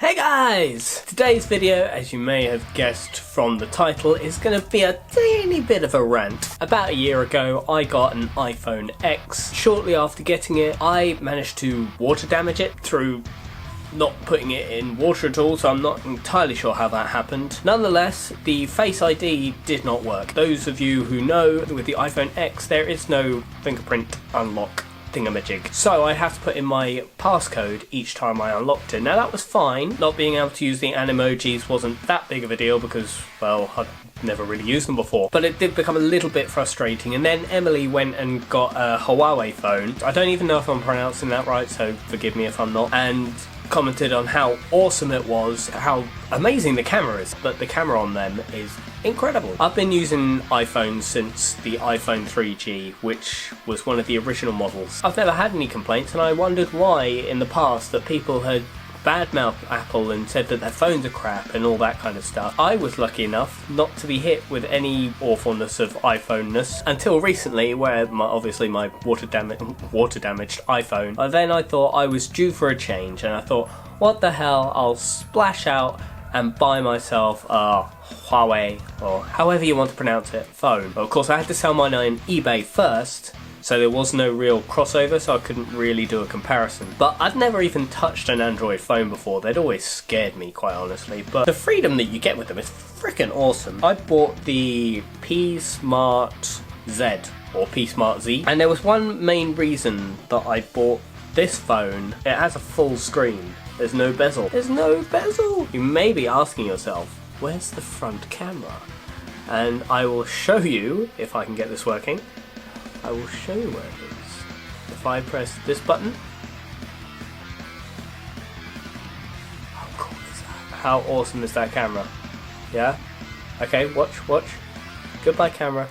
Hey guys! Today's video, as you may have guessed from the title, is going to be a teeny bit of a rant. About a year ago, I got an iPhone X. Shortly after getting it, I managed to water damage it through not putting it in water at all, so I'm not entirely sure how that happened. Nonetheless, the Face ID did not work. Those of you who know, with the iPhone X, there is no fingerprint unlock thingamajig. So I have to put in my passcode each time I unlocked it. Now that was fine. Not being able to use the animojis wasn't that big of a deal because, well, I'd never really used them before. But it did become a little bit frustrating. And then Emily went and got a Huawei phone. I don't even know if I'm pronouncing that right, so forgive me if I'm not. And commented on how awesome it was, how amazing the camera is, but the camera on them is incredible. I've been using iPhones since the iPhone 3G, which was one of the original models. I've never had any complaints, and I wondered why in the past that people had badmouthed Apple and said that their phones are crap and all that kind of stuff. I was lucky enough not to be hit with any awfulness of iPhone-ness until recently, where obviously my water-damaged iPhone. Then I thought I was due for a change, and I thought, what the hell, I'll splash out and buy myself a Huawei, or however you want to pronounce it, phone. But of course I had to sell mine on eBay first, so there was no real crossover, so I couldn't really do a comparison. But I'd never even touched an Android phone before. They'd always scared me, quite honestly. But the freedom that you get with them is freaking awesome. I bought the P Smart Z, or P Smart Z, and there was one main reason that I bought this phone. It has a full screen. There's no bezel. There's no bezel! You may be asking yourself, where's the front camera? And I will show you, if I can get this working. I will show you where it is. If I press this button. How cool is that? How awesome is that camera? Yeah? Okay, watch. Goodbye, camera.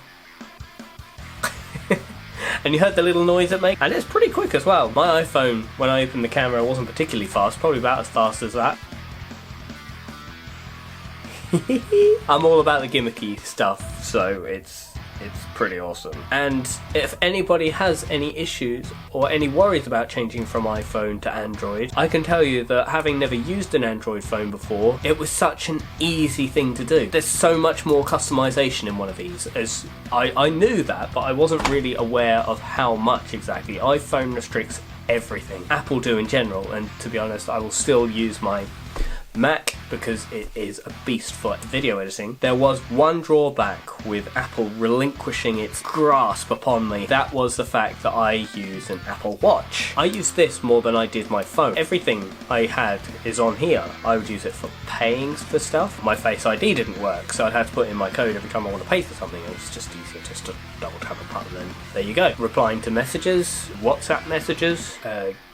And you heard the little noise it made? And it's pretty quick as well. My iPhone, when I opened the camera, wasn't particularly fast. Probably about as fast as that. I'm all about the gimmicky stuff, so it's pretty awesome. And if anybody has any issues or any worries about changing from iPhone to Android, I can tell you that having never used an Android phone before, it was such an easy thing to do. There's so much more customization in one of these. As I knew that, but I wasn't really aware of how much exactly. iPhone restricts everything. Apple do in general, and to be honest, I will still use my Mac because it is a beast for video editing. There was one drawback with Apple relinquishing its grasp upon me. That was the fact that I use an Apple Watch. I use this more than I did my phone. Everything I had is on here. I would use it for paying for stuff. My Face ID didn't work, so I'd have to put in my code every time I want to pay for something. It was just easier just to double tap a button, and there you go. Replying to messages, WhatsApp messages,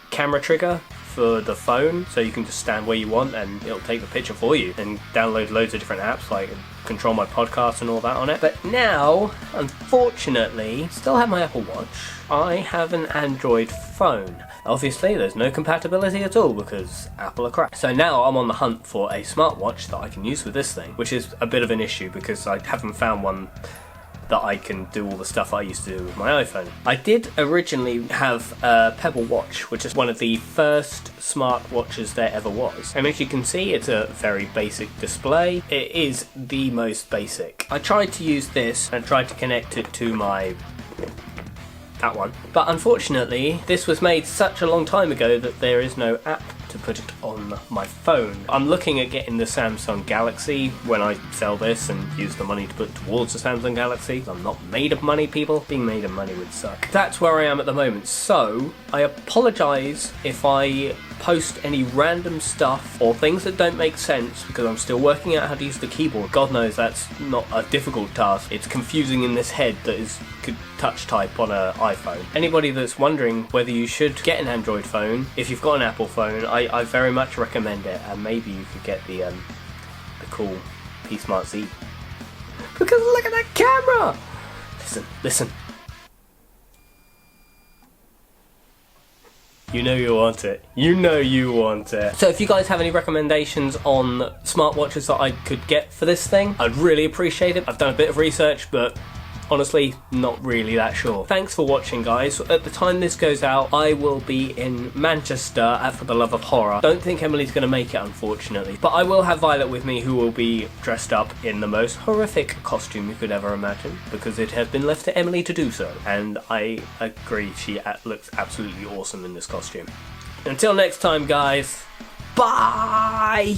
camera trigger for the phone, so you can just stand where you want and it'll take the picture for you, and download loads of different apps like control my podcast and all that on it. But now, unfortunately, still have my Apple Watch. I have an Android phone. Obviously there's no compatibility at all because Apple are crap. So now I'm on the hunt for a smartwatch that I can use with this thing, which is a bit of an issue because I haven't found one that I can do all the stuff I used to do with my iPhone. I did originally have a Pebble Watch, which is one of the first smartwatches there ever was. And as you can see, it's a very basic display. It is the most basic. I tried to use this and tried to connect it to that one. But unfortunately, this was made such a long time ago that there is no app to put it on my phone. I'm looking at getting the Samsung Galaxy when I sell this and use the money to put towards the Samsung Galaxy. I'm not made of money, people. Being made of money would suck. That's where I am at the moment. So I apologise if I post any random stuff or things that don't make sense because I'm still working out how to use the keyboard. God knows that's not a difficult task. It's confusing in this head that could touch type on an iPhone. Anybody that's wondering whether you should get an Android phone, if you've got an Apple phone, I very much recommend it, and maybe you could get the cool P Smart Z. Because look at that camera! Listen. You know you want it. You know you want it. So if you guys have any recommendations on smartwatches that I could get for this thing, I'd really appreciate it. I've done a bit of research, but Honestly, not really that sure. Thanks for watching, guys. At the time this goes out, I will be in Manchester at For the Love of Horror. Don't think Emily's going to make it, unfortunately. But I will have Violet with me, who will be dressed up in the most horrific costume you could ever imagine, because it has been left to Emily to do so. And I agree, she looks absolutely awesome in this costume. Until next time, guys, bye!